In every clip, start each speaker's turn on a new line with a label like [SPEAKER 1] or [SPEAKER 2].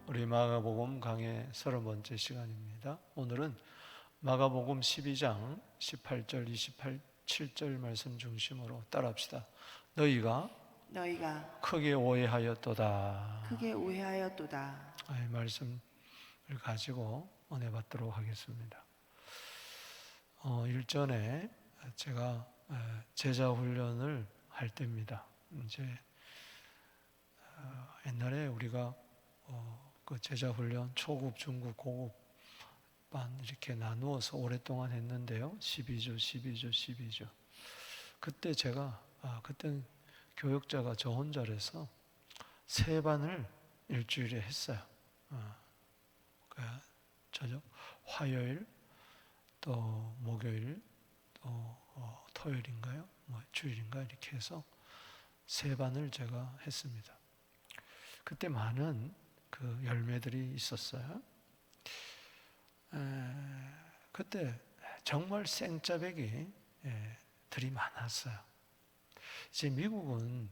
[SPEAKER 1] 우리 마가복음 강의 30번째 시간입니다. 오늘은 마가복음 12장 18절, 27절 말씀 중심으로 따라합시다. 너희가 크게 오해하였도다. 이 말씀을 가지고 은혜 받도록 하겠습니다. 일전에 제가 제자 훈련을 할 때입니다. 이제 옛날에 우리가 그 제자 훈련 초급, 중급, 고급 반 이렇게 나누어서 오랫동안 했는데요. 12주. 그때 제가 그때 교육자가 저 혼자라서 3반을 일주일에 했어요. 저녁 화요일, 또 목요일, 또 토요일인가요? 주일인가 이렇게 해서 3반을 제가 했습니다. 그때 많은 그 열매들이 있었어요. 그때 정말 생짜배기 들이 많았어요. 이제 미국은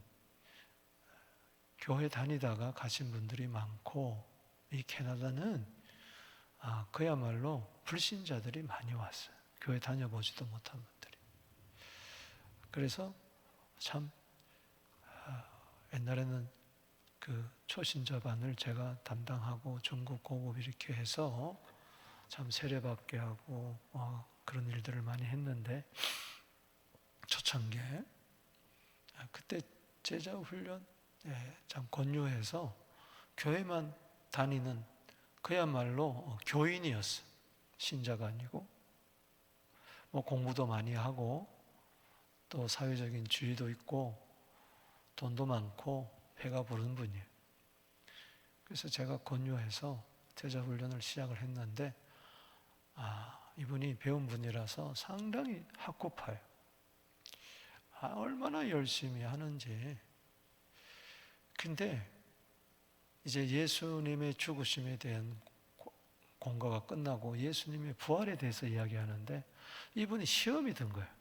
[SPEAKER 1] 교회 다니다가 가신 분들이 많고, 이 캐나다는 그야말로 불신자들이 많이 왔어요. 교회 다녀보지도 못한 분들이. 그래서 참 옛날에는 그 초신자 반을 제가 담당하고 중급, 고급 이렇게 해서 참 세례받게 하고 그런 일들을 많이 했는데, 초창기에 그때 제자 훈련 참 권유해서 교회만 다니는 그야말로 교인이었어요. 신자가 아니고 공부도 많이 하고 또 사회적인 지위도 있고 돈도 많고 배가 부른 분이에요. 그래서 제가 권유해서 제자 훈련을 시작을 했는데 이분이 배운 분이라서 상당히 학구파예요. 얼마나 열심히 하는지. 근데 이제 예수님의 죽으심에 대한 공과가 끝나고 예수님의 부활에 대해서 이야기하는데 이분이 시험이 든 거예요.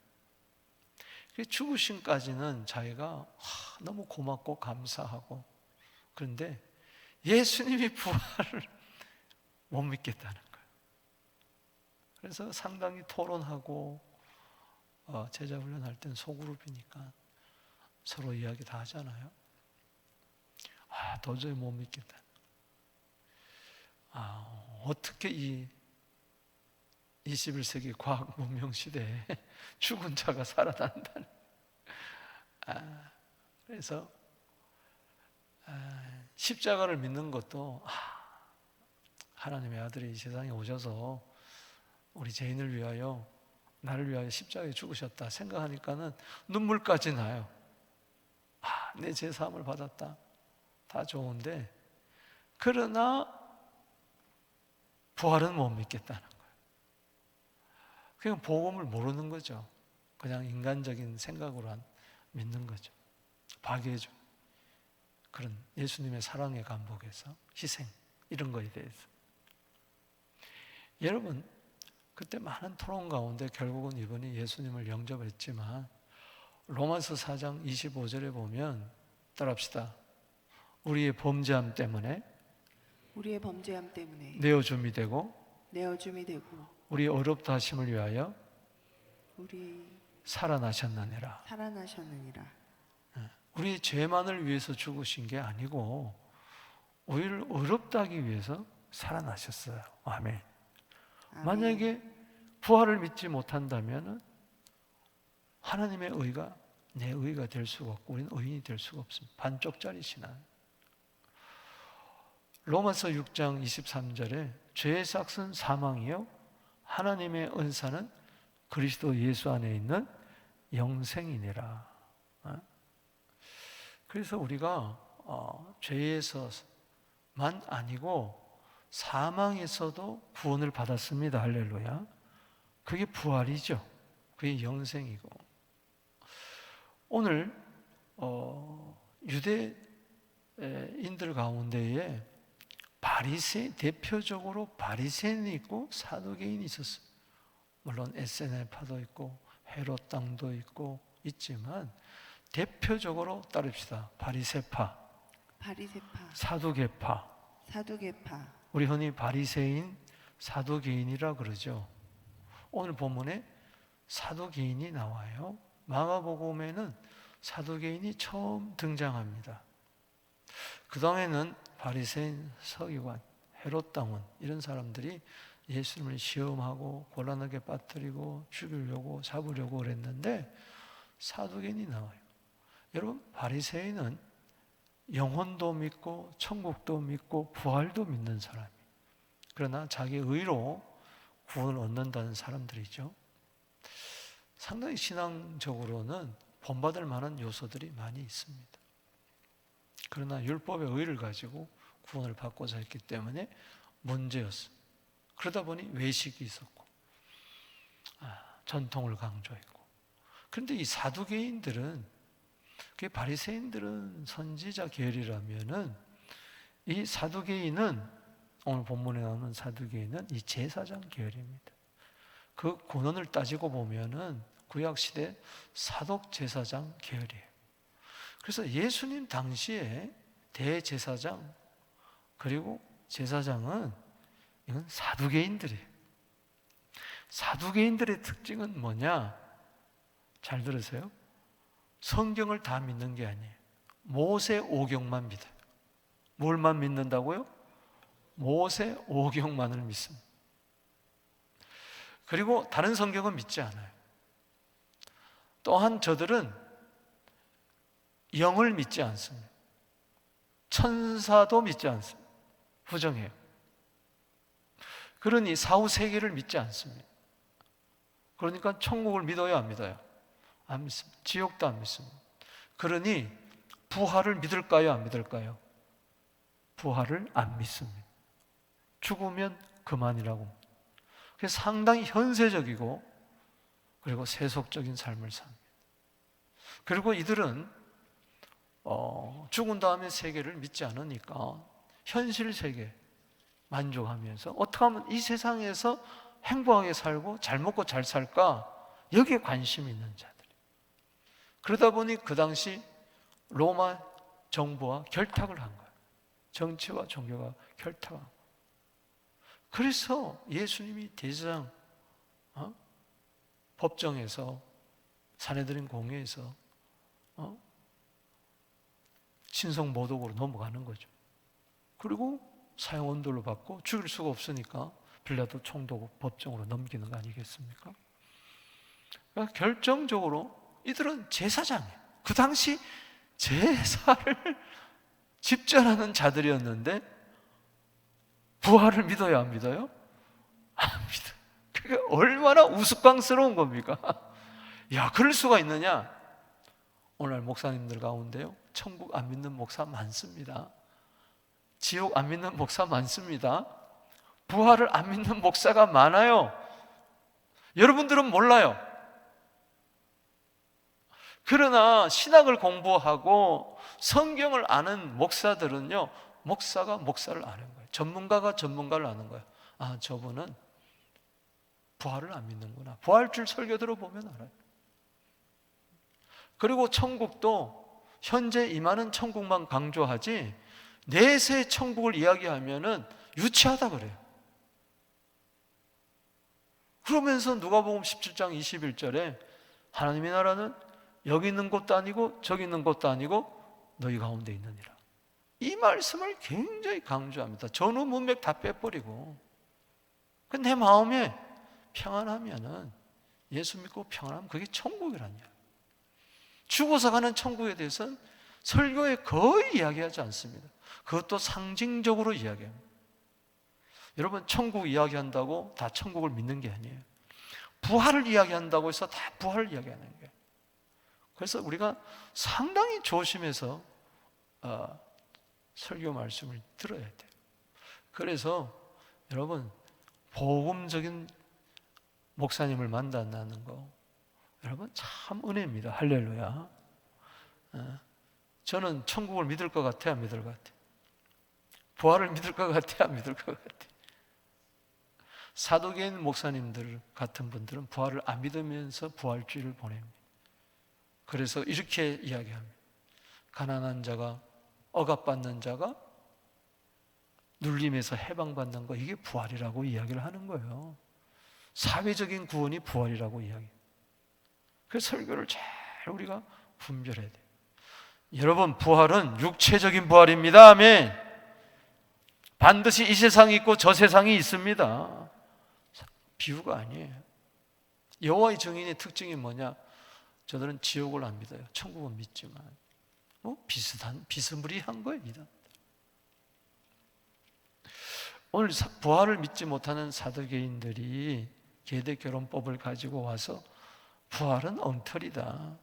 [SPEAKER 1] 죽으심까지는 자기가 너무 고맙고 감사하고, 그런데 예수님이 부활을 못 믿겠다는 거예요. 그래서 상당히 토론하고, 제자 훈련할 땐 소그룹이니까 서로 이야기 다 하잖아요. 도저히 못 믿겠다. 어떻게 이 21세기 과학 문명 시대에 죽은 자가 살아난다는. 그래서 십자가를 믿는 것도 하나님의 아들이 이 세상에 오셔서 우리 죄인을 위하여, 나를 위하여 십자가에 죽으셨다 생각하니까는 눈물까지 나요. 내 죄 사함을 받았다. 다 좋은데, 그러나 부활은 못 믿겠다는 거예요. 그냥 복음을 모르는 거죠. 그냥 인간적인 생각으로 믿는 거죠. 박해죠. 그런 예수님의 사랑의 감복에서 희생, 이런 거에 대해서. 여러분, 그때 많은 토론 가운데 결국은 이분이 예수님을 영접했지만, 로마서 4장 25절에 보면, 따라합시다. 우리의 범죄함 때문에 내어줌이 되고 우리 어렵다 하심을 위하여 살아나셨느니라. 우리 죄만을 위해서 죽으신 게 아니고 우리를 어렵다 하기 위해서 살아나셨어요. 아멘. 만약에 부활을 믿지 못한다면 하나님의 의가 내 의가 될 수가 없고 우리는 의인이 될 수가 없습니다. 반쪽짜리 신앙. 로마서 6장 23절에 죄의 삭은 사망이요 하나님의 은사는 그리스도 예수 안에 있는 영생이니라. 그래서 우리가 죄에서만 아니고 사망에서도 구원을 받았습니다. 할렐루야. 그게 부활이죠. 그게 영생이고. 오늘 유대인들 가운데에 대표적으로 바리새인이 있고 사두개인이 있었어요. 물론 에세네파도 있고 헤롯 당도 있고 있지만 대표적으로 따릅시다. 바리새파, 사두개파,
[SPEAKER 2] 사두개파.
[SPEAKER 1] 우리 흔히 바리새인, 사두개인이라 그러죠. 오늘 본문에 사두개인이 나와요. 마가복음에는 사두개인이 처음 등장합니다. 그 다음에는 바리새인, 서기관, 헤롯 당원 이런 사람들이 예수님을 시험하고 곤란하게 빠뜨리고 죽이려고 잡으려고 그랬는데 사두개인이 나와요. 여러분, 바리새인은 영혼도 믿고 천국도 믿고 부활도 믿는 사람이에요. 그러나 자기 의로 구원을 얻는다는 사람들이죠. 상당히 신앙적으로는 본받을 만한 요소들이 많이 있습니다. 그러나 율법의 의를 가지고 구원을 받고자 했기 때문에 문제였어요. 그러다 보니 외식이 있었고 전통을 강조했고. 그런데 이 사두개인들은, 바리새인들은 선지자 계열이라면은 이 사두개인은, 오늘 본문에 나오는 사두개인은 이 제사장 계열입니다. 그 군원을 따지고 보면은 구약 시대 사독 제사장 계열이에요. 그래서 예수님 당시에 대제사장 그리고 제사장은 이건 사두개인들이에요. 사두개인들의 특징은 뭐냐? 잘 들으세요. 성경을 다 믿는 게 아니에요. 모세 오경만 믿어요. 뭘만 믿는다고요? 모세 오경만을 믿습니다. 그리고 다른 성경은 믿지 않아요. 또한 저들은 영을 믿지 않습니다. 천사도 믿지 않습니다. 부정해요. 그러니 사후세계를 믿지 않습니다. 그러니까 천국을 믿어요, 안 믿어요? 안 믿습니다. 지옥도 안 믿습니다. 그러니 부활을 믿을까요, 안 믿을까요? 부활을 안 믿습니다. 죽으면 그만이라고. 그래서 상당히 현세적이고 그리고 세속적인 삶을 삽니다. 그리고 이들은 죽은 다음에 세계를 믿지 않으니까 현실 세계 만족하면서 어떻게 하면 이 세상에서 행복하게 살고 잘 먹고 잘 살까, 여기에 관심이 있는 자들. 그러다 보니 그 당시 로마 정부와 결탁을 한 거예요. 정치와 종교가 결탁한 거예요. 그래서 예수님이 대제사장 법정에서, 산헤드린 공회에서 신성모독으로 넘어가는 거죠. 그리고 사형언도를 받고 죽일 수가 없으니까 빌라도 총독 법정으로 넘기는 거 아니겠습니까? 그러니까 결정적으로 이들은 제사장이에요. 그 당시 제사를 집전하는 자들이었는데 부활을 믿어요, 안 믿어요? 안 믿어요. 그게 얼마나 우스꽝스러운 겁니까? 야, 그럴 수가 있느냐? 오늘 목사님들 가운데요, 천국 안 믿는 목사 많습니다. 지옥 안 믿는 목사 많습니다. 부활을 안 믿는 목사가 많아요. 여러분들은 몰라요. 그러나 신학을 공부하고 성경을 아는 목사들은요, 목사가 목사를 아는 거예요. 전문가가 전문가를 아는 거예요. 아, 저분은 부활을 안 믿는구나. 부활줄 설교 들어보면 알아요. 그리고 천국도 현재 임하는 천국만 강조하지 내세 천국을 이야기하면은 유치하다 그래요. 그러면서 누가복음 17장 21절에 하나님의 나라는 여기 있는 곳도 아니고 저기 있는 곳도 아니고 너희 가운데 있느니라. 이 말씀을 굉장히 강조합니다. 전후 문맥 다 빼버리고. 내 마음에 평안하면은, 예수 믿고 평안하면 그게 천국이란 이야기예요. 죽어서 가는 천국에 대해서는 설교에 거의 이야기하지 않습니다. 그것도 상징적으로 이야기합니다. 여러분, 천국 이야기한다고 다 천국을 믿는 게 아니에요. 부활을 이야기한다고 해서 다 부활을 이야기하는 거예요. 그래서 우리가 상당히 조심해서 설교 말씀을 들어야 돼요. 그래서 여러분, 복음적인 목사님을 만난다는 거, 여러분 참 은혜입니다. 할렐루야. 저는 천국을 믿을 것 같아요, 안 믿을 것 같아요? 부활을 믿을 것 같아요, 안 믿을 것 같아요? 사도계인 목사님들 같은 분들은 부활을 안 믿으면서 부활주의를 보냅니다. 그래서 이렇게 이야기합니다. 가난한 자가, 억압받는 자가 눌림에서 해방받는 거, 이게 부활이라고 이야기를 하는 거예요. 사회적인 구원이 부활이라고 이야기해요. 그래서 설교를 잘 우리가 분별해야 돼요. 여러분, 부활은 육체적인 부활입니다. 아멘. 반드시 이 세상이 있고 저 세상이 있습니다. 비유가 아니에요. 여호와의 증인의 특징이 뭐냐? 저들은 지옥을 안 믿어요. 천국은 믿지만 비스무리한 거예요. 오늘 부활을 믿지 못하는 사두개인들이 계대 결혼법을 가지고 와서 부활은 엉터리다,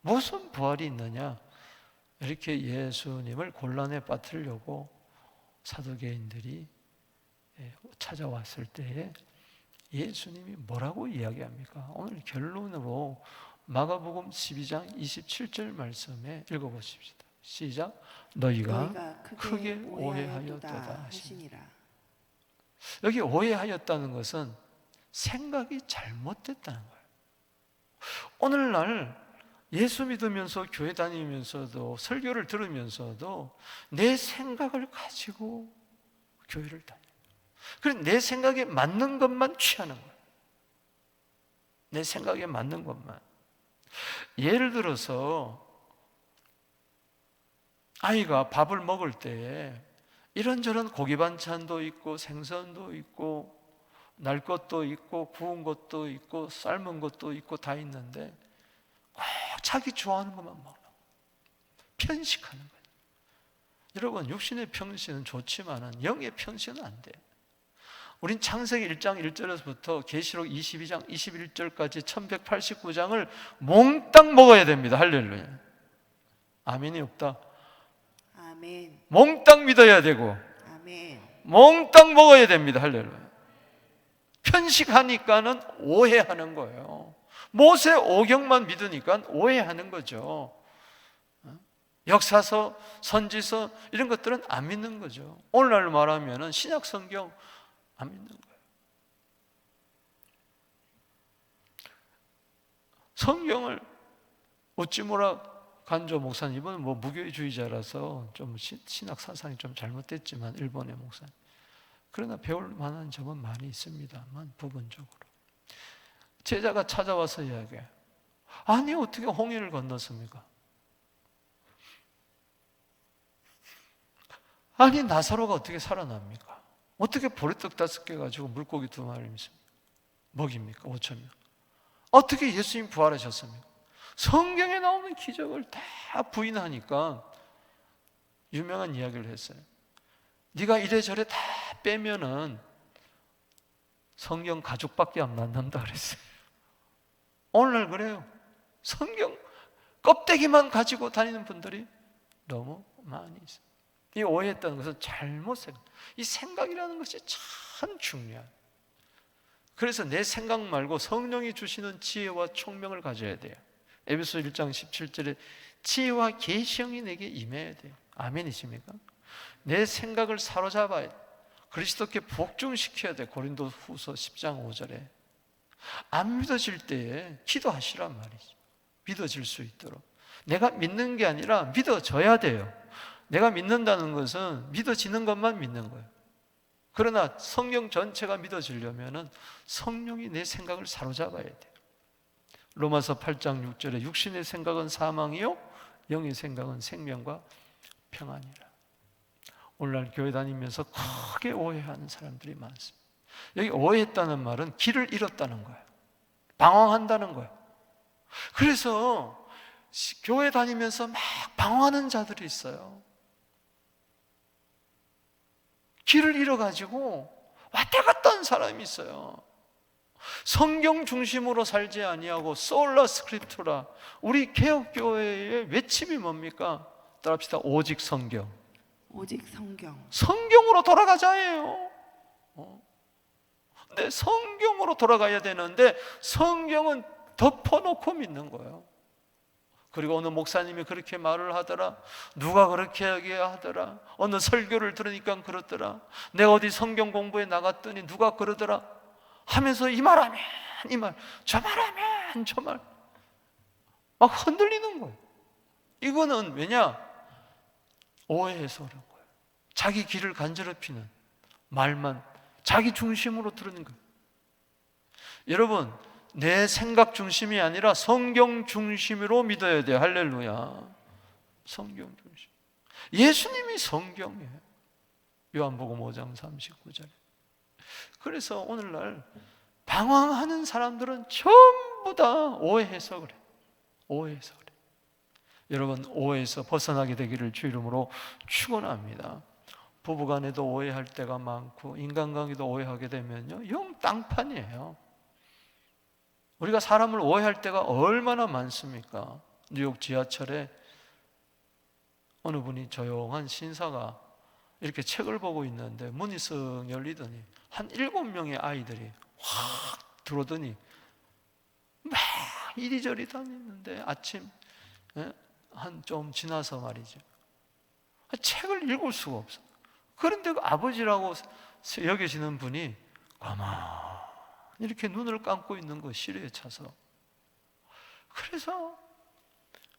[SPEAKER 1] 무슨 부활이 있느냐, 이렇게 예수님을 곤란에 빠뜨리려고 사두개인들이 찾아왔을 때에 예수님이 뭐라고 이야기합니까? 오늘 결론으로 마가복음 12장 27절 말씀에 읽어보십시다. 시작. 너희가 크게 오해하였도다 하시니라. 여기 오해하였다는 것은 생각이 잘못됐다는 거예요. 오늘날 예수 믿으면서 교회 다니면서도 설교를 들으면서도 내 생각을 가지고 교회를 다녀요. 그래서 내 생각에 맞는 것만 취하는 거예요. 내 생각에 맞는 것만. 예를 들어서 아이가 밥을 먹을 때 이런저런 고기 반찬도 있고 생선도 있고 날 것도 있고 구운 것도 있고 삶은 것도 있고 다 있는데 꼭 자기 좋아하는 것만 먹는 거예요. 편식하는 거예요. 여러분, 육신의 편식은 좋지만 영의 편식은 안 돼요. 우린 창세기 1장 1절에서부터 계시록 22장 21절까지 1189장을 몽땅 먹어야 됩니다. 할렐루야. 아멘이 없다.
[SPEAKER 2] 아멘.
[SPEAKER 1] 몽땅 믿어야 되고
[SPEAKER 2] 아멘.
[SPEAKER 1] 몽땅 먹어야 됩니다. 할렐루야. 편식하니까는 오해하는 거예요. 모세 오경만 믿으니까 오해하는 거죠. 역사서, 선지서 이런 것들은 안 믿는 거죠. 오늘날 말하면 신약 성경 안 믿는 거예요. 성경을 우찌무라 간조 목사님, 이번은 무교주의자라서 좀 신학 사상이 좀 잘못됐지만 일본의 목사님, 그러나 배울 만한 점은 많이 있습니다만 부분적으로 제자가 찾아와서 이야기해요. 아니 어떻게 홍해를 건넜습니까? 아니 나사로가 어떻게 살아납니까? 어떻게 보리떡 5개 가지고 물고기 2마리 먹입니까? 5,000명. 어떻게 예수님 부활하셨습니까? 성경에 나오는 기적을 다 부인하니까 유명한 이야기를 했어요. 네가 이래저래 다 빼면은 성경 가죽밖에 안 남는다 그랬어요. 오늘날 그래요. 성경 껍데기만 가지고 다니는 분들이 너무 많이 있어요. 이 오해했다는 것은 잘못 생각. 이 생각이라는 것이 참 중요해요. 그래서 내 생각 말고 성령이 주시는 지혜와 총명을 가져야 돼요. 에베소 1장 17절에 지혜와 계시형이 내게 임해야 돼요. 아멘이십니까? 내 생각을 사로잡아야 돼요. 그리스도께 복종시켜야 돼요. 고린도 후서 10장 5절에 안 믿어질 때에 기도하시란 말이죠. 믿어질 수 있도록. 내가 믿는 게 아니라 믿어져야 돼요. 내가 믿는다는 것은 믿어지는 것만 믿는 거예요. 그러나 성경 전체가 믿어지려면 성령이 내 생각을 사로잡아야 돼요. 로마서 8장 6절에 육신의 생각은 사망이요 영의 생각은 생명과 평안이라. 오늘날 교회 다니면서 크게 오해하는 사람들이 많습니다. 여기 오해했다는 말은 길을 잃었다는 거예요. 방황한다는 거예요. 그래서 교회 다니면서 막 방황하는 자들이 있어요. 길을 잃어가지고 왔다 갔다 한 사람이 있어요. 성경 중심으로 살지 아니하고 솔라 스크립투라. 우리 개혁교회의 외침이 뭡니까? 따라합시다. 오직 성경.
[SPEAKER 2] 오직 성경.
[SPEAKER 1] 성경으로 돌아가자예요. 근데 성경으로 돌아가야 되는데 성경은 덮어놓고 믿는 거예요. 그리고 어느 목사님이 그렇게 말을 하더라. 누가 그렇게 하더라. 어느 설교를 들으니까 그렇더라. 내가 어디 성경 공부에 나갔더니 누가 그러더라 하면서 이 말하면 이 말, 저 말하면 저 말 막 흔들리는 거예요. 이거는 왜냐? 오해해서 그런 거예요. 자기 귀를 간지럽히는 말만 자기 중심으로 들은 거예요. 여러분, 내 생각 중심이 아니라 성경 중심으로 믿어야 돼요. 할렐루야. 성경 중심. 예수님이 성경이에요. 요한복음 5장 39절에. 그래서 오늘날 방황하는 사람들은 전부 다 오해해서 그래. 오해해서 그래. 여러분, 오해에서 벗어나게 되기를 주 이름으로 축원합니다. 부부간에도 오해할 때가 많고 인간관계도 오해하게 되면요, 영 땅판이에요. 우리가 사람을 오해할 때가 얼마나 많습니까? 뉴욕 지하철에 어느 분이 조용한 신사가 이렇게 책을 보고 있는데 문이 쓱 열리더니 한 7명의 아이들이 확 들어오더니 막 이리저리 다니는데 아침 한 좀 지나서 말이죠, 책을 읽을 수가 없어. 그런데 그 아버지라고 여기시는 분이 가만히 이렇게 눈을 감고 있는 거 시류에 차서. 그래서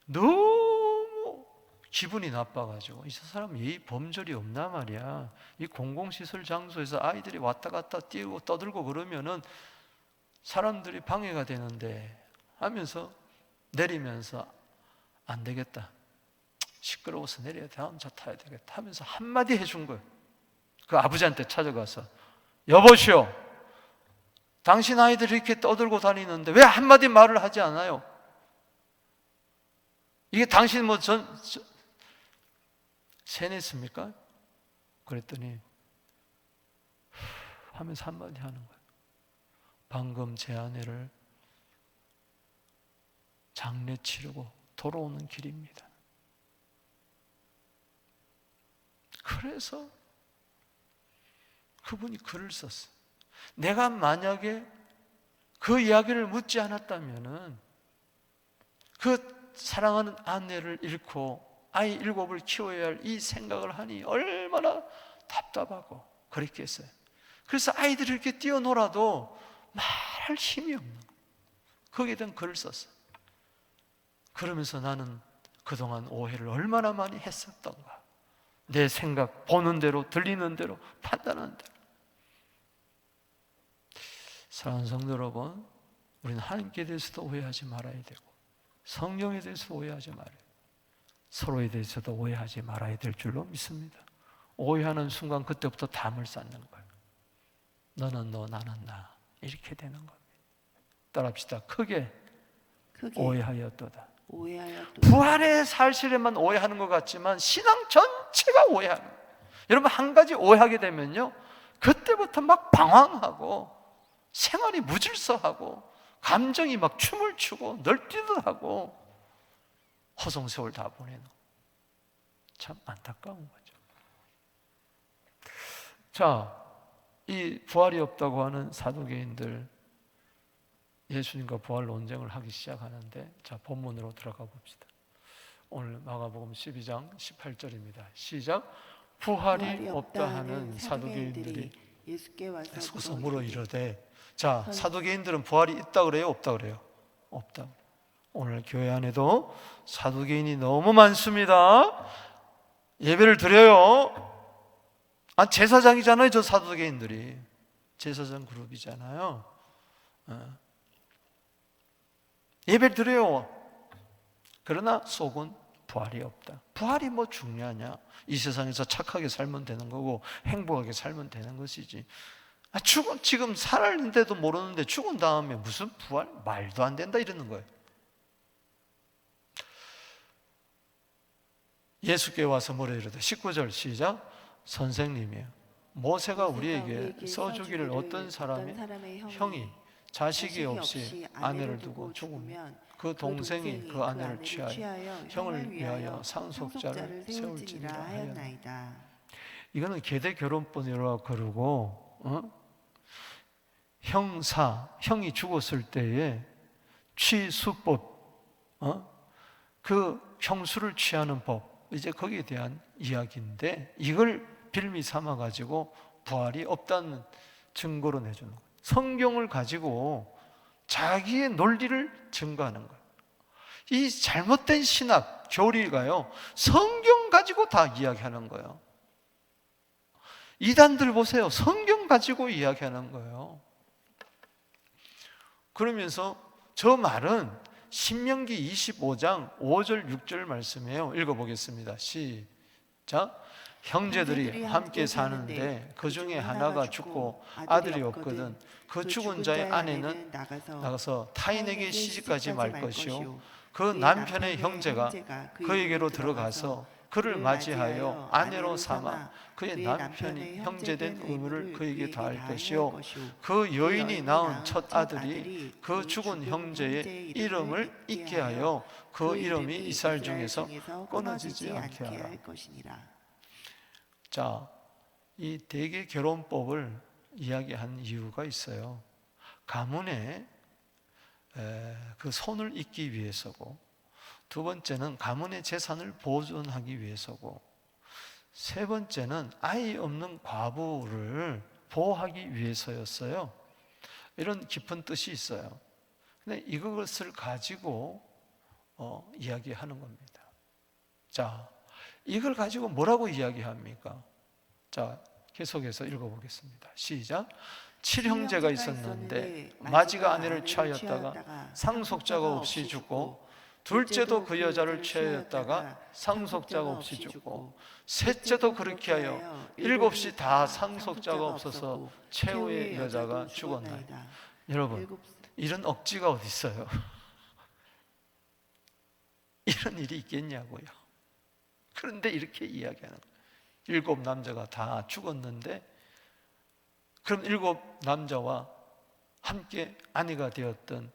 [SPEAKER 1] 너무 기분이 나빠가지고 이 사람 예의 범절이 없나 말이야. 이 공공시설 장소에서 아이들이 왔다 갔다 뛰고 떠들고 그러면은 사람들이 방해가 되는데 하면서 내리면서 안 되겠다, 시끄러워서 내려야 돼, 다음 차 타야 되겠다 하면서 한마디 해준 거예요. 그 아버지한테 찾아가서, 여보시오, 당신 아이들이 이렇게 떠들고 다니는데 왜 한마디 말을 하지 않아요? 이게 당신 뭐 세뇌습니까? 그랬더니 하면서 한마디 하는 거예요. 방금 제 아내를 장례 치르고 돌아오는 길입니다. 그래서 그분이 글을 썼어요. 내가 만약에 그 이야기를 묻지 않았다면은 그 사랑하는 아내를 잃고 아이 7을 키워야 할 이 생각을 하니 얼마나 답답하고 그랬겠어요. 그래서 아이들이 이렇게 뛰어놀아도 말할 힘이 없는 거예요. 거기에 대한 글을 썼어요. 그러면서 나는 그동안 오해를 얼마나 많이 했었던가. 내 생각, 보는 대로, 들리는 대로, 판단하는 대로. 사랑하는 성도 여러분, 우리는 하나님께 대해서도 오해하지 말아야 되고 성령에 대해서도 오해하지 말아야 돼요. 서로에 대해서도 오해하지 말아야 될 줄로 믿습니다. 오해하는 순간 그때부터 담을 쌓는 거예요. 너는 너, 나는 나, 이렇게 되는 겁니다. 따라합시다. 크게 오해하였도다. 부활의 사실에만 오해하는 것 같지만 신앙 전체가 오해하는 거예요. 여러분, 한 가지 오해하게 되면요, 그때부터 막 방황하고 생활이 무질서하고 감정이 막 춤을 추고 널뛰듯 하고 허송세월 다 보내는, 참 안타까운 거죠. 자, 이 부활이 없다고 하는 사두개인들, 예수님과 부활 논쟁을 하기 시작하는데, 자, 본문으로 들어가 봅시다. 오늘 마가복음 12장 18절입니다. 시작. 부활이 없다 하는 사두개인들이
[SPEAKER 2] 예수께
[SPEAKER 1] 와서 물어 이르되. 자, 사두개인들은 부활이 있다 그래요, 없다 그래요? 없다. 오늘 교회 안에도 사두개인이 너무 많습니다. 예배를 드려요. 제사장이잖아요, 저 사두개인들이. 제사장 그룹이잖아요. 예배를 드려요. 그러나 속은 부활이 없다. 부활이 뭐 중요하냐? 이 세상에서 착하게 살면 되는 거고 행복하게 살면 되는 것이지. 지금 살았는데도 모르는데 죽은 다음에 무슨 부활? 말도 안 된다 이러는 거예요. 예수께 와서 뭐라 이러다. 19절 시작. 선생님이에요. 모세가 우리에게 써주기를 어떤 사람의 형이 자식이 없이 아내를 두고 죽으면 그 동생이 그 아내를 취하여 형을 위하여 상속자를 세울지니라 하였나이다. 이거는 계대 결혼법이라고 그러고, 형이 죽었을 때에 취수법, 그 형수를 취하는 법, 이제 거기에 대한 이야기인데, 이걸 빌미 삼아 가지고 부활이 없다는 증거로 내주는 거예요. 성경을 가지고 자기의 논리를 증거하는 거예요. 이 잘못된 신학 교리가요, 성경 가지고 다 이야기하는 거예요. 이단들 보세요. 성경 가지고 이야기하는 거예요. 그러면서 저 말은 신명기 25장 5절 6절 말씀이에요. 읽어보겠습니다. 시작. 형제들이 함께 사는데 그 중에 하나가 죽고 아들이 없거든 그 죽은 자의 아내는 나가서 타인에게 시집가지 말 것이요 그 남편의 형제가 그에게로 들어가서 그를 맞이하여 아내로 삼아 그의 남편이 형제된 의무를 그에게 다할 것이요 그 여인이 낳은 첫 아들이 그 죽은 형제의 이름을 잊게 하여 그 이름이 이스라엘 중에서 끊어지지 않게 하라. 자, 이 대개 결혼법을 이야기한 이유가 있어요. 가문에 그 손을 잇기 위해서고, 두 번째는 가문의 재산을 보존하기 위해서고, 세 번째는 아이 없는 과부를 보호하기 위해서였어요. 이런 깊은 뜻이 있어요. 근데 이것을 가지고 이야기하는 겁니다. 자, 이걸 가지고 뭐라고 이야기합니까? 자, 계속해서 읽어보겠습니다. 시작. 7형제가 있었는데 마지가 아내를 취하였다가 상속자가 없이 죽고, 둘째도 그 여자를 취하였다가 상속자가 없이 죽고, 셋째도 그렇게 하여 일곱이 다 상속자가 없어서 최후의 여자가 죽었나이다. 여러분, 이런 억지가 어디 있어요? 이런 일이 있겠냐고요. 그런데 이렇게 이야기하는 거예요. 7 남자가 다 죽었는데, 그럼 7 남자와 함께 아내가 되었던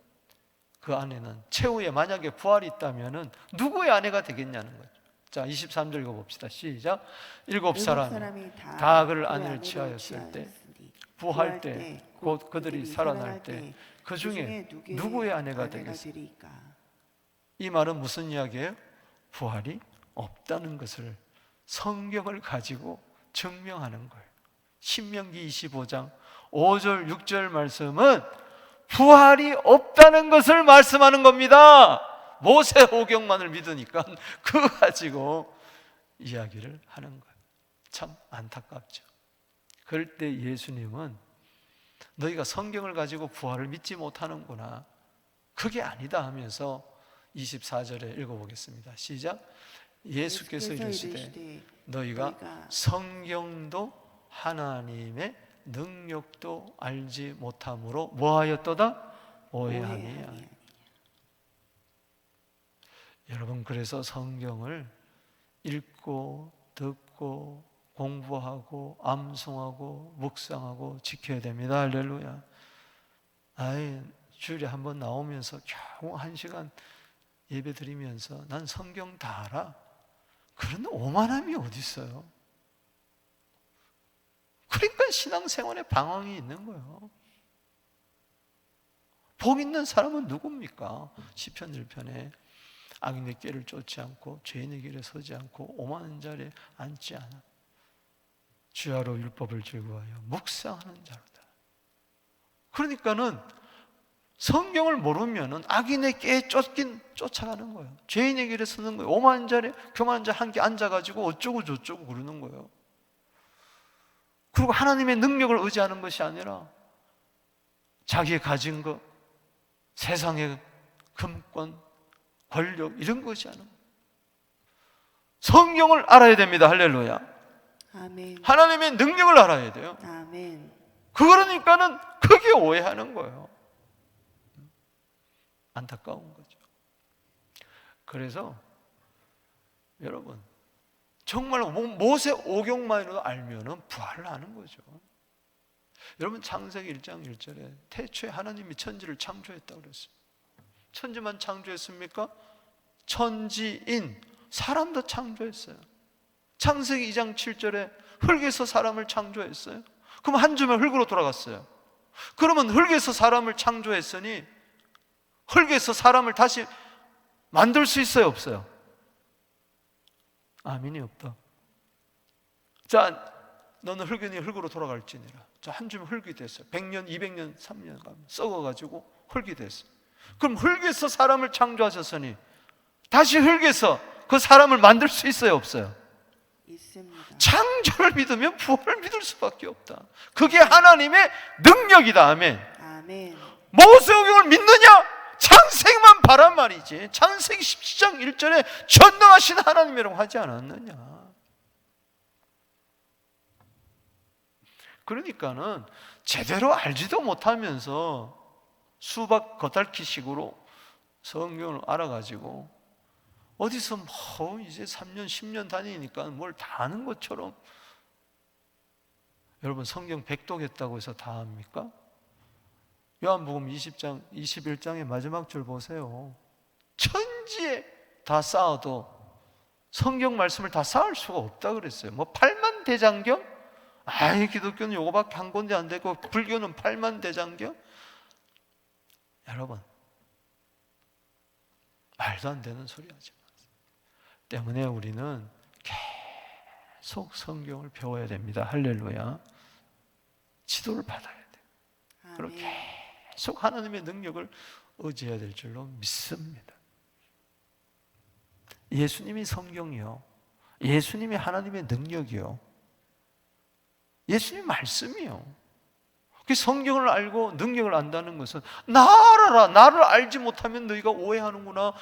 [SPEAKER 1] 그 아내는 최후에 만약에 부활이 있다면 누구의 아내가 되겠냐는 거죠. 자, 23절 읽어봅시다. 시작. 7 사람이 다 그를 아내를 취하였을 때, 부활 때, 곧 그들이 살아날 때 그 중에 누구의 아내가 되겠습니까? 이 말은 무슨 이야기예요? 부활이 없다는 것을 성경을 가지고 증명하는 거예요. 신명기 25장 5절 6절 말씀은 부활이 없다는 것을 말씀하는 겁니다. 모세 오경만을 믿으니까 그거 가지고 이야기를 하는 거예요. 참 안타깝죠. 그럴 때 예수님은 너희가 성경을 가지고 부활을 믿지 못하는구나, 그게 아니다 하면서 24절에 읽어보겠습니다. 시작. 예수께서 이르시되 너희가 성경도 하나님의 능력도 알지 못함으로 뭐하였도다? 오해하니. 여러분, 그래서 성경을 읽고 듣고 공부하고 암송하고 묵상하고 지켜야 됩니다. 할렐루야. 주일에 한번 나오면서 겨우 1시간 예배 드리면서 난 성경 다 알아, 그런 오만함이 어디 있어요? 그러니까 신앙생활에 방황이 있는 거예요. 복 있는 사람은 누굽니까? 시편 1편에 악인의 길을 쫓지 않고 죄인의 길에 서지 않고 오만한 자리에 앉지 않아 주야로 율법을 즐거워하여 묵상하는 자로다. 그러니까는 성경을 모르면은 악인의 꾀에 쫓아가는 거예요. 죄인의 길에 서는 거예요. 오만한 자리에 교만한 자 함께 앉아가지고 어쩌고 저쩌고 그러는 거예요. 그리고 하나님의 능력을 의지하는 것이 아니라 자기의 가진 것, 세상의 금권, 권력, 이런 것이 아니라 성경을 알아야 됩니다. 할렐루야.
[SPEAKER 2] 아멘.
[SPEAKER 1] 하나님의 능력을 알아야 돼요.
[SPEAKER 2] 아멘.
[SPEAKER 1] 그러니까는 그게 오해하는 거예요. 안타까운 거죠. 그래서 여러분, 정말 모세 오경만으로 알면은 부활을 하는 거죠. 여러분, 창세기 1장 1절에 태초에 하나님이 천지를 창조했다고 그랬어요. 천지만 창조했습니까? 천지인 사람도 창조했어요. 창세기 2장 7절에 흙에서 사람을 창조했어요. 그럼 한 줌의 흙으로 돌아갔어요. 그러면 흙에서 사람을 창조했으니 흙에서 사람을 다시 만들 수 있어요, 없어요? 아멘이 없다. 자, 너는 흙이니 흙으로 돌아갈지니라. 자, 한 줌의 흙이 됐어요. 100년, 200년, 3년 가면 썩어가지고 흙이 됐어요. 그럼 흙에서 사람을 창조하셨으니 다시 흙에서 그 사람을 만들 수 있어요, 없어요?
[SPEAKER 2] 믿습니다.
[SPEAKER 1] 창조를 믿으면 부활을 믿을 수밖에 없다. 그게 하나님의 능력이다. 아멘.
[SPEAKER 2] 아멘.
[SPEAKER 1] 모세오경을 믿느냐? 창세기만 바란 말이지. 창세기 17장 1절에 전능하신 하나님이라고 하지 않았느냐. 그러니까는 제대로 알지도 못하면서 수박 겉핥기식으로 성경을 알아가지고 어디서 뭐 이제 3년 10년 다니니까 뭘 다 아는 것처럼. 여러분, 성경 백독했다고 해서 다 합니까? 요한복음 20장 21장의 마지막 줄 보세요. 천지에 다 쌓아도 성경 말씀을 다 쌓을 수가 없다 그랬어요. 뭐 8만 대장경? 아이, 기독교는 요거밖에 한 권도 안 되고 불교는 8만 대장경? 여러분, 말도 안 되는 소리 하지 마세요. 때문에 우리는 계속 성경을 배워야 됩니다. 할렐루야. 지도를 받아야 돼요. 그리고 계속 하나님의 능력을 의지해야 될 줄로 믿습니다. 예수님이 성경이요, 예수님이 하나님의 능력이요, 예수님 말씀이요. 그 성경을 알고 능력을 안다는 것은 나 알아라, 나를 알지 못하면 너희가 오해하는구나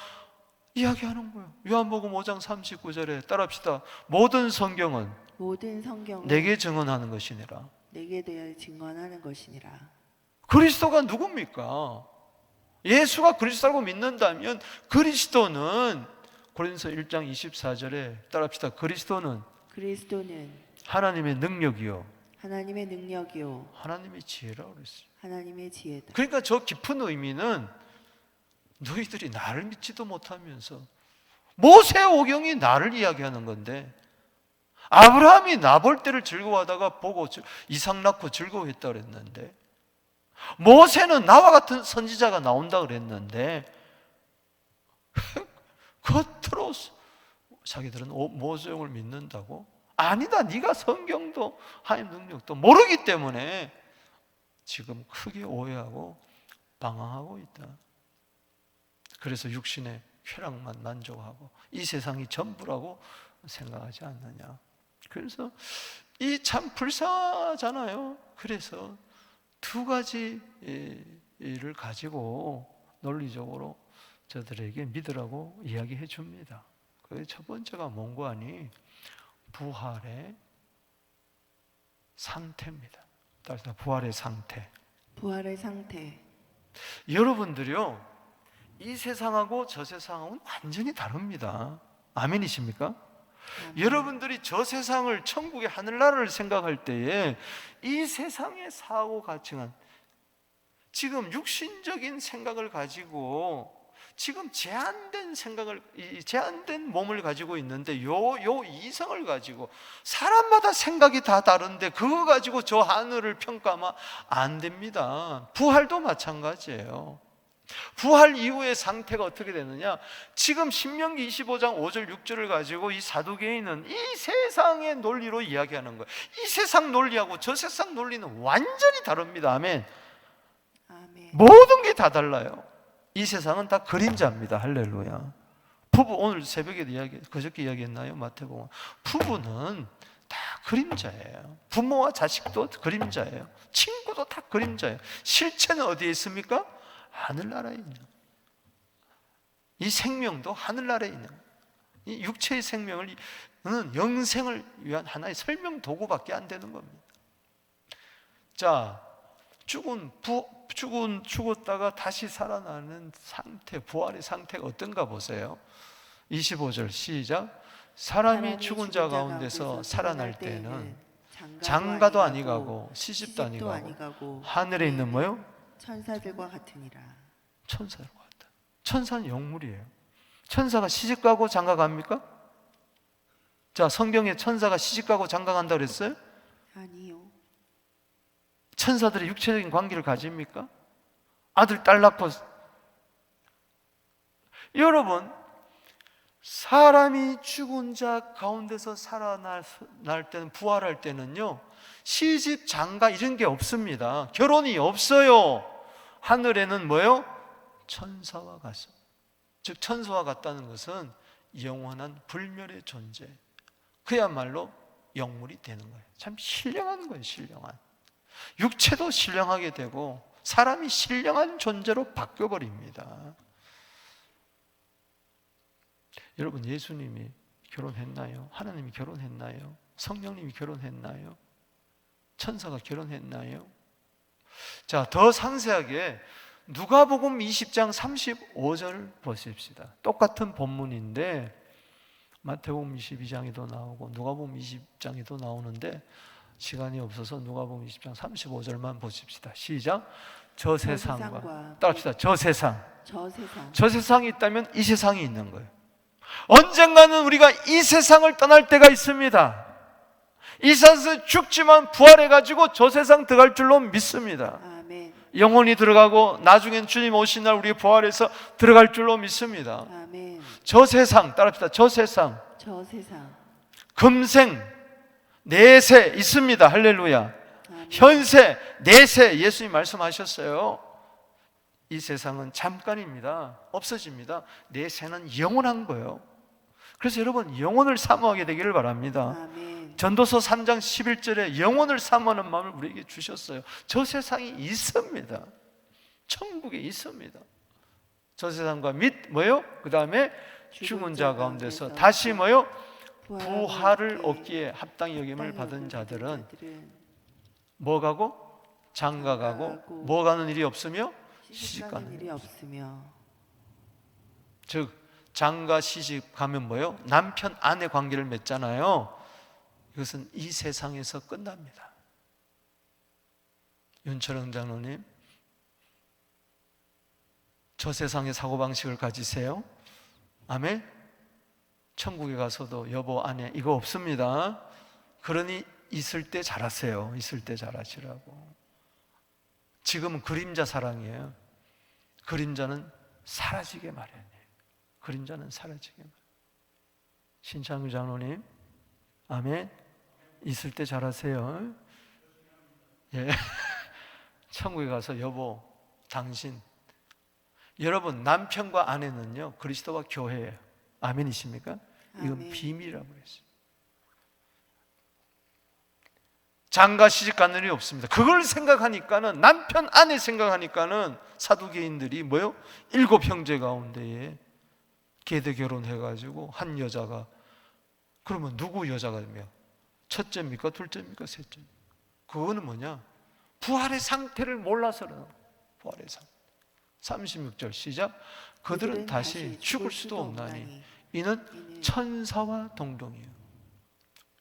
[SPEAKER 1] 이야기하는 거예요. 요한복음 5장 39절에 따라합시다. 모든 성경은 내게 증언하는 것이니라.
[SPEAKER 2] 내게 대하여 증언하는 것이니라.
[SPEAKER 1] 그리스도가 누굽니까? 예수가 그리스도라고 믿는다면 그리스도는 고린도서 1장 24절에 따라합시다. 그리스도는 하나님의 능력이요,
[SPEAKER 2] 하나님의 능력이요,
[SPEAKER 1] 하나님의 지혜라고 그랬어요.
[SPEAKER 2] 하나님의 지혜다.
[SPEAKER 1] 그러니까 저 깊은 의미는 너희들이 나를 믿지도 못하면서, 모세오경이 나를 이야기하는 건데, 아브라함이 나볼 때를 즐거워하다가 보고 이삭 낳고 즐거워했다 그랬는데, 모세는 나와 같은 선지자가 나온다 그랬는데 겉으로 자기들은 모세오경을 믿는다고? 아니다, 네가 성경도 하나님 능력도 모르기 때문에 지금 크게 오해하고 방황하고 있다. 그래서 육신의 쾌락만 만족하고 이 세상이 전부라고 생각하지 않느냐. 그래서 이 참 불쌍하잖아요. 그래서 두 가지 일을 가지고 논리적으로 저들에게 믿으라고 이야기해 줍니다. 그 첫 번째가 뭔고 하니 부활의 상태입니다. 따라서 부활의 상태.
[SPEAKER 2] 부활의 상태.
[SPEAKER 1] 여러분들이요, 이 세상하고 저 세상하고는 완전히 다릅니다. 아멘이십니까? 여러분들이 저 세상을, 천국의 하늘나라를 생각할 때에 이 세상의 사고 가치관, 지금 육신적인 생각을 가지고 지금 제한된 생각을, 제한된 몸을 가지고 있는데 요 이성을 가지고 사람마다 생각이 다 다른데 그거 가지고 저 하늘을 평가하면 안 됩니다. 부활도 마찬가지예요. 부활 이후의 상태가 어떻게 되느냐? 지금 신명기 25장 5절 6절을 가지고 이 사두개인은 이 세상의 논리로 이야기하는 거예요. 이 세상 논리하고 저 세상 논리는 완전히 다릅니다. 아멘.
[SPEAKER 2] 아멘.
[SPEAKER 1] 모든 게 다 달라요. 이 세상은 다 그림자입니다. 할렐루야. 부부, 오늘 새벽에 그저께 이야기했나요? 마태복음. 부부는 다 그림자예요. 부모와 자식도 그림자예요. 친구도 다 그림자예요. 실체는 어디에 있습니까? 하늘나라에 있는, 이 생명도 하늘나라에 있는, 이 육체의 생명은 영생을 위한 하나의 설명 도구밖에 안 되는 겁니다. 자, 죽었다가 다시 살아나는 상태, 부활의 상태가 어떤가 보세요. 25절 시작. 사람이 죽은 자 가운데서 살아날 때는 장가도 아니 가고 시집도 아니 가고 하늘에 있는 뭐요?
[SPEAKER 2] 천사들과 같으니라.
[SPEAKER 1] 천사들과 같다. 천사는 영물이에요. 천사가 시집 가고 장가 갑니까? 자, 성경에 천사가 시집 가고 장가 간다 그랬어요?
[SPEAKER 2] 아니요.
[SPEAKER 1] 천사들이 육체적인 관계를 가집니까? 아들, 딸 낳고. 여러분, 사람이 죽은 자 가운데서 살아날 때는, 부활할 때는요, 시집, 장가 이런 게 없습니다. 결혼이 없어요. 하늘에는 뭐요? 천사와 같습니다. 즉 천사와 같다는 것은 영원한 불멸의 존재, 그야말로 영물이 되는 거예요. 참 신령한 거예요. 신령한. 육체도 신령하게 되고 사람이 신령한 존재로 바뀌어버립니다. 여러분, 예수님이 결혼했나요? 하나님이 결혼했나요? 성령님이 결혼했나요? 천사가 결혼했나요? 자, 더 상세하게 누가복음 20장 35절 보십시다. 똑같은 본문인데 마태복음 22장에도 나오고 누가복음 20장에도 나오는데 시간이 없어서 누가복음 20장 35절만 보십시다. 시작. 저 세상과 따라합시다. 저 세상이 있다면 이 세상이 있는 거예요. 언젠가는 우리가 이 세상을 떠날 때가 있습니다. 이 세상에서 죽지만 부활해가지고 저 세상 들어갈 줄로 믿습니다.
[SPEAKER 2] 아멘.
[SPEAKER 1] 영혼이 들어가고 나중엔 주님 오신 날 우리 부활해서 들어갈 줄로 믿습니다.
[SPEAKER 2] 아멘.
[SPEAKER 1] 저 세상, 따라합시다. 저 세상. 금생, 내세 있습니다. 할렐루야.
[SPEAKER 2] 아멘.
[SPEAKER 1] 현세, 내세 예수님 말씀하셨어요. 이 세상은 잠깐입니다. 없어집니다. 내세는 영원한 거예요. 그래서 여러분 영혼을 사모하게 되기를 바랍니다.
[SPEAKER 2] 아멘.
[SPEAKER 1] 전도서 3장 11절에 영혼을 사모하는 마음을 우리에게 주셨어요. 저 세상이 있습니다. 천국에 있습니다. 저 세상과 및 뭐요? 그 다음에 죽은 자 가운데서 다시 뭐요? 부활을 얻기에 합당히 여김을 받은 자들은 뭐 가고? 장가 가고 뭐 가는 일이 없으며 시집 가는 일이 없으며. 즉 장가 시집 가면 뭐요? 남편 아내 관계를 맺잖아요. 이것은 이 세상에서 끝납니다. 윤철영 장로님, 저 세상의 사고방식을 가지세요. 아멘. 천국에 가서도 여보 아내 이거 없습니다. 그러니 있을 때 잘하세요. 있을 때 잘하시라고. 지금은 그림자 사랑이에요. 그림자는 사라지게 마련이에요. 그림자는 사라지게 마련. 신창규 장로님, 아멘. 있을 때 잘하세요. 예. 천국에 가서 여보, 당신. 여러분 남편과 아내는요 그리스도와 교회예요. 아멘이십니까? 이건
[SPEAKER 2] 아멘.
[SPEAKER 1] 비밀이라고 그랬어요. 장가 시집 가는 일이 없습니다. 그걸 생각하니까는 남편 아내 생각하니까는 사두개인들이 뭐요? 7 형제 가운데에 계대 결혼해가지고 한 여자가 그러면 누구 여자가 되며 첫째입니까? 둘째입니까? 셋째입니까? 그거는 뭐냐? 부활의 상태를 몰라서는 부활의 상태. 36절 시작. 그들은 다시 죽을 수도 없나니 이는 천사와 동등이에요.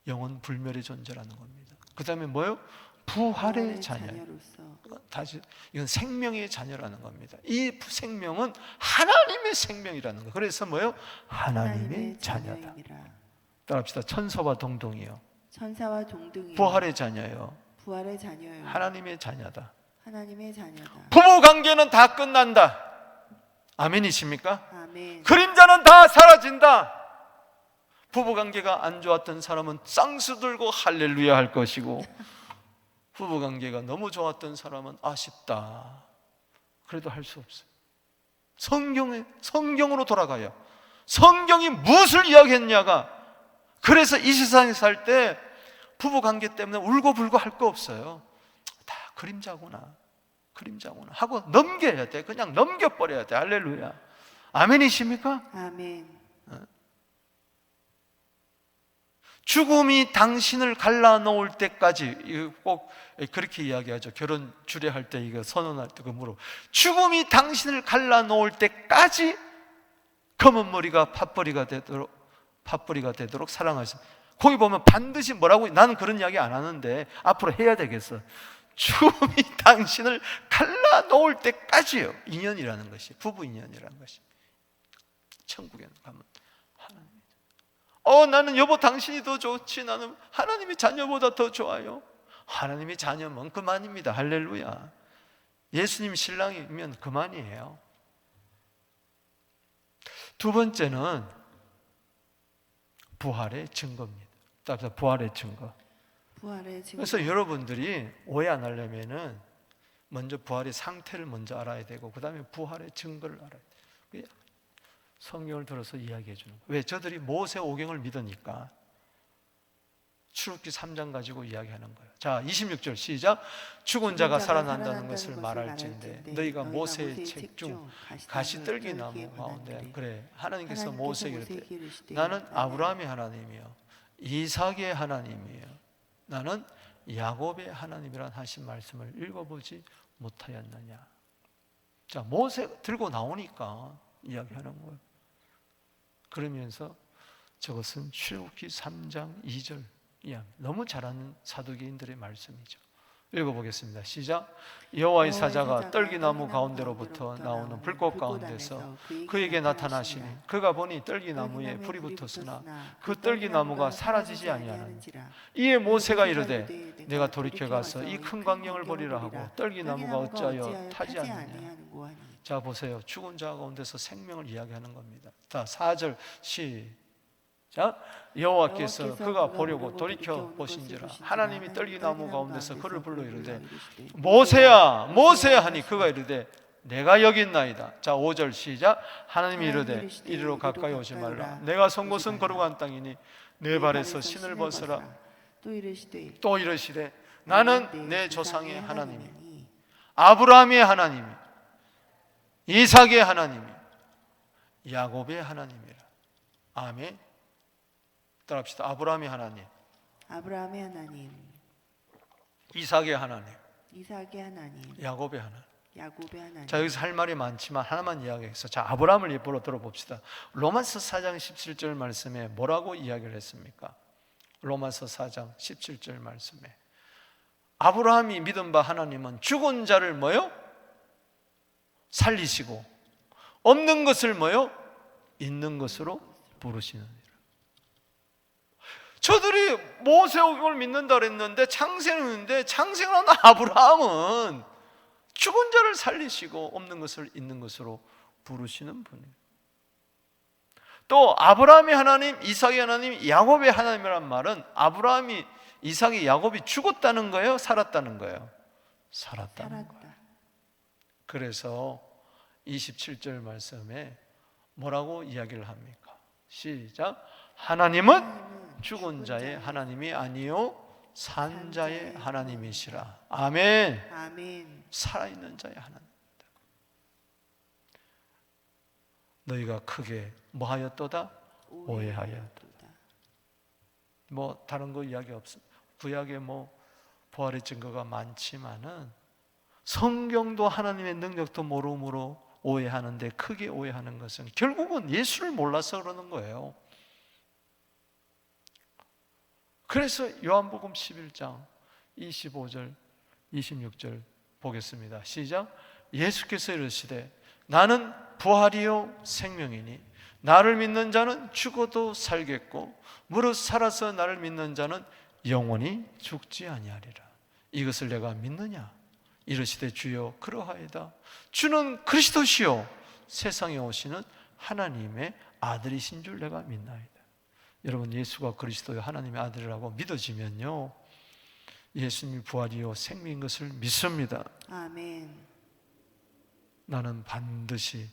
[SPEAKER 1] 영원 불멸의 존재라는 겁니다. 그 다음에 뭐요? 부활의 자녀. 다시 이건 생명의 자녀라는 겁니다. 이 생명은 하나님의 생명이라는 거. 그래서 뭐요? 하나님의 자녀다. 따라합시다. 천사와 동등이요.
[SPEAKER 2] 천사와 동등이요.
[SPEAKER 1] 부활의 자녀요.
[SPEAKER 2] 부활의 자녀요.
[SPEAKER 1] 하나님의 자녀다.
[SPEAKER 2] 하나님의 자녀다.
[SPEAKER 1] 부부 관계는 다 끝난다. 아멘이십니까?
[SPEAKER 2] 아멘.
[SPEAKER 1] 그림자는 다 사라진다. 부부 관계가 안 좋았던 사람은 쌍수 들고 할렐루야 할 것이고 부부 관계가 너무 좋았던 사람은 아쉽다. 그래도 할 수 없어요. 성경으로 돌아가요. 성경이 무엇을 이야기했냐가 그래서 이 세상에 살 때 부부 관계 때문에 울고불고 할 거 없어요. 다 그림자구나 하고 넘겨야 돼. 그냥 넘겨버려야 돼. 할렐루야. 아멘이십니까?
[SPEAKER 2] 아멘.
[SPEAKER 1] 죽음이 당신을 갈라놓을 때까지, 꼭 그렇게 이야기하죠. 결혼 주례할 때 이거 선언할 때 그 물어. 죽음이 당신을 갈라놓을 때까지 검은 머리가 팥뿌리가 되도록 사랑하시오. 거기 보면 반드시 뭐라고, 나는 그런 이야기 안 하는데 앞으로 해야 되겠어. 죽음이 당신을 갈라놓을 때까지요. 인연이라는 것이, 부부 인연이라는 것이. 천국에 가면 나는 여보 당신이 더 좋지. 나는 하나님의 자녀보다 더 좋아요. 하나님의 자녀면 그만입니다. 할렐루야. 예수님 신랑이면 그만이에요. 두 번째는 부활의 증거입니다. 따라서 부활의 증거. 그래서 여러분들이 오해 안 하려면은 먼저 부활의 상태를 먼저 알아야 되고 그 다음에 부활의 증거를 알아야 돼요. 성경을 들어서 이야기해 주는 거예요. 왜? 저들이 모세 오경을 믿으니까. 출애굽기 3장 가지고 이야기하는 거예요. 자, 26절 시작. 죽은 자가 살아난다는 것을 말할진대 너희가 모세의 책 중 가시떨기 나무 가운데, 그래, 하나님께서 모세에게 이르되 나는 아브라함의 하나님이요 이삭의 하나님이요 나는 야곱의 하나님이란 하신 말씀을 읽어보지 못하였느냐. 자, 모세 들고 나오니까 이야기하는 거예요. 그러면서 저것은 출애굽기 3장 2절 이야기, 너무 잘 아는 사두개인들의 말씀이죠. 읽어보겠습니다. 시작. 여호와의 사자가 떨기나무 가운데로부터 나오는 불꽃 가운데서 그에게 나타나시니 그가 보니 떨기나무에 불이 붙었으나 그 떨기나무가 사라지지 아니하는지라. 이에 모세가 이르되 내가 돌이켜 가서 이 큰 광경을 보리라 하고 떨기나무가 어찌하여 타지 않느냐. 자, 보세요. 죽은 자 가운데서 생명을 이야기하는 겁니다. 자, 4절 시작. 여호와께서 그가 보려고 돌이켜 보신지라 하나님이 떨기나무 가운데서 그를 불러 이르되 모세야 모세야 하니 그가 이르되 내가 여기 있나이다. 자, 5절 시작. 하나님이 이르되 이리로 가까이 오지 말라. 내가 선 곳은 거룩한 땅이니 내 발에서 신을 벗으라. 또 이르시되 나는 내 조상의 하나님이 아브라함의 하나님이 이삭의 하나님이 야곱의 하나님이라. 아멘. 따라합시다. 아브라함의 하나님,
[SPEAKER 2] 아브라함의 하나님,
[SPEAKER 1] 이삭의 하나님,
[SPEAKER 2] 이삭의 하나님,
[SPEAKER 1] 야곱의 하나님.
[SPEAKER 2] 야곱의 하나님.
[SPEAKER 1] 자, 여기서 할 말이 많지만 하나만 이야기해서, 자, 아브라함을 예보로 들어봅시다. 로마서 4장 17절 말씀에 뭐라고 이야기를 했습니까? 로마서 4장 17절 말씀에 아브라함이 믿은 바 하나님은 죽은 자를 뭐요? 살리시고 없는 것을 뭐요? 있는 것으로 부르시는. 저들이 모세오경을 믿는다 그랬는데 창세했는데 창세한 아브라함은 죽은 자를 살리시고 없는 것을 있는 것으로 부르시는 분이에요. 또 아브라함의 하나님, 이삭의 하나님, 야곱의 하나님이란 말은 아브라함이, 이삭이, 야곱이 죽었다는 거예요? 살았다는 거예요? 살았다는 거예요. 그래서 27절 말씀에 뭐라고 이야기를 합니까? 시작. 하나님은 죽은 자의 하나님이 아니요 산 자의 하나님이시라. 아멘.
[SPEAKER 2] 아멘.
[SPEAKER 1] 살아있는 자의 하나님입니다. 너희가 크게 뭐하였도다? 오해하였도다. 뭐 다른 거 이야기 없습니다. 구약에 뭐 부활의 증거가 많지만은 성경도 하나님의 능력도 모름으로 오해하는데, 크게 오해하는 것은 결국은 예수를 몰라서 그러는 거예요. 그래서 요한복음 11장 25절 26절 보겠습니다. 시작. 예수께서 이르시되 나는 부활이요 생명이니 나를 믿는 자는 죽어도 살겠고 무릇 살아서 나를 믿는 자는 영원히 죽지 아니하리라. 이것을 내가 믿느냐? 이르시되 주여 그러하이다. 주는 그리스도시요 세상에 오시는 하나님의 아들이신 줄 내가 믿나이다. 여러분, 예수가 그리스도의 하나님의 아들이라고 믿어지면요 예수님이 부활이요 생명인 것을 믿습니다.
[SPEAKER 2] 아멘.
[SPEAKER 1] 나는 반드시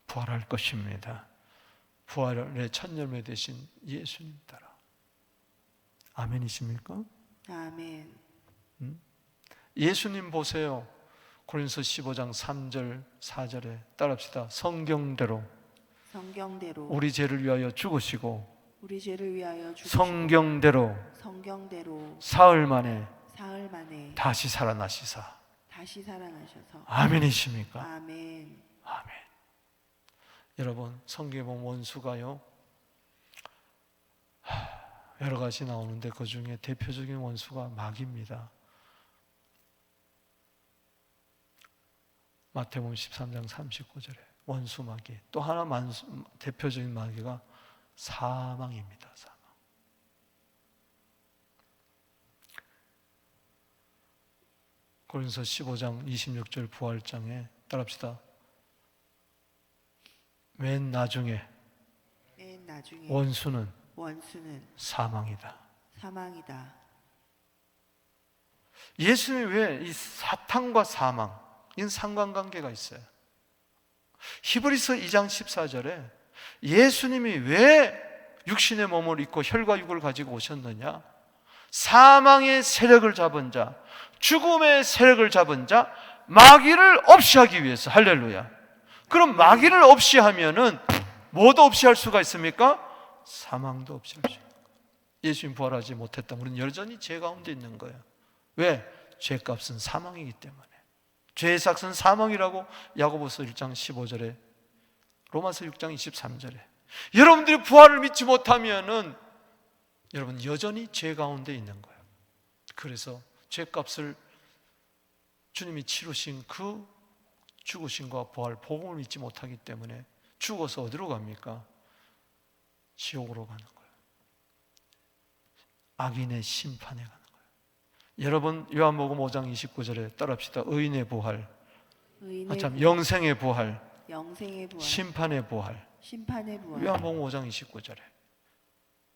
[SPEAKER 1] 부활할 것입니다. 부활의 첫 열매 되신 예수님 따라. 아멘이십니까?
[SPEAKER 2] 아멘.
[SPEAKER 1] 예수님 보세요. 고린도서 15장 3절 4절에 따라합시다. 성경대로 우리 죄를 위하여 죽으시고
[SPEAKER 2] 우리 죄를 위하여 죽으시고
[SPEAKER 1] 성경대로 사흘 만에 다시 살아나시사.
[SPEAKER 2] 살아나셔서.
[SPEAKER 1] 아멘이십니까?
[SPEAKER 2] 아멘.
[SPEAKER 1] 아멘. 여러분, 성경에 보면 원수가요 여러 가지 나오는데 그 중에 대표적인 원수가 마귀입니다. 마태복음 13장 39절에 원수 마귀. 또 하나 대표적인 마귀가 사망입니다. 사망. 고린도서 15장 26절 부활장에 따라합시다. 맨 나중에 원수는 사망이다. 예수님이 왜 이 사탄과 사망, 이 상관관계가 있어요. 히브리서 2장 14절에 예수님이 왜 육신의 몸을 입고 혈과 육을 가지고 오셨느냐? 사망의 세력을 잡은 자, 죽음의 세력을 잡은 자, 마귀를 없이 하기 위해서. 할렐루야. 그럼 마귀를 없이 하면은 뭐도 없이 할 수가 있습니까? 사망도 없이 할 수 있어요. 예수님 부활하지 못했다면 우리는 여전히 죄 가운데 있는 거예요. 왜? 죄값은 사망이기 때문에. 죄의 삭은 사망이라고 야고보서 1장 15절에, 로마서 6장 23절에. 여러분들이 부활을 믿지 못하면은 여러분 여전히 죄 가운데 있는 거예요. 그래서 죄값을 주님이 치르신 그 죽으심과 부활, 복음을 믿지 못하기 때문에 죽어서 어디로 갑니까? 지옥으로 가는 거예요. 악인의 심판에 가는 거예요. 여러분 요한복음 5장 29절에 따라합시다. 의인의 부활, 영생의 부활,
[SPEAKER 2] 영생의 부활,
[SPEAKER 1] 심판의 부활.
[SPEAKER 2] 심판의 부활.
[SPEAKER 1] 요한복음 5장 29절에.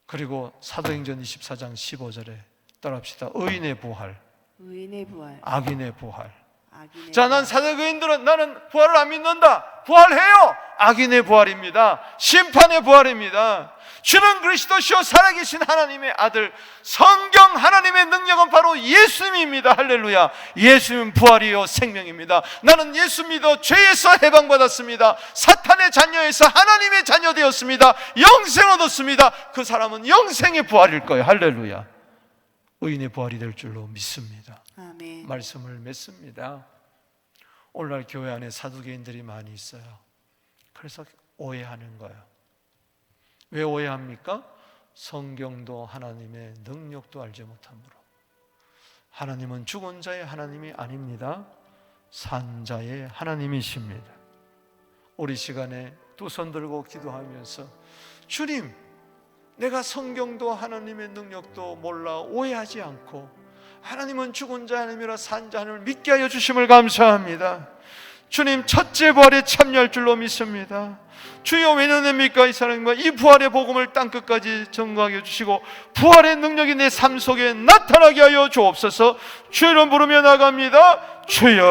[SPEAKER 1] 그리고 사도행전 24장 15절에 따라합시다. 의인의 부활,
[SPEAKER 2] 의인의 부활,
[SPEAKER 1] 악인의 부활.
[SPEAKER 2] 악인의
[SPEAKER 1] 자, 난
[SPEAKER 2] 부활.
[SPEAKER 1] 사도교인들은 나는 부활을 안 믿는다. 부활해요. 악인의 부활입니다. 심판의 부활입니다. 주는 그리스도시요 살아계신 하나님의 아들, 성경 하나님의 능력은 바로 예수님입니다. 할렐루야. 예수님 부활이요 생명입니다. 나는 예수 믿어 죄에서 해방받았습니다. 사탄의 자녀에서 하나님의 자녀 되었습니다. 영생 얻었습니다. 그 사람은 영생의 부활일 거예요. 할렐루야. 의인의 부활이 될 줄로 믿습니다.
[SPEAKER 2] 아멘.
[SPEAKER 1] 말씀을 맺습니다. 오늘날 교회 안에 사두개인들이 많이 있어요. 그래서 오해하는 거예요. 왜 오해합니까? 성경도 하나님의 능력도 알지 못함으로. 하나님은 죽은 자의 하나님이 아닙니다. 산 자의 하나님이십니다. 우리 시간에 두 손 들고 기도하면서 주님, 내가 성경도 하나님의 능력도 몰라 오해하지 않고 하나님은 죽은 자 하나님이라 산 자 하나님을 믿게 하여 주심을 감사합니다. 주님, 첫째 부활에 참여할 줄로 믿습니다. 주여, 왜 너네입니까? 이 사람과 이 부활의 복음을 땅끝까지 전거하게 해주시고 부활의 능력이 내 삶 속에 나타나게 하여 주옵소서. 주여 이름 부르며 나갑니다. 주여.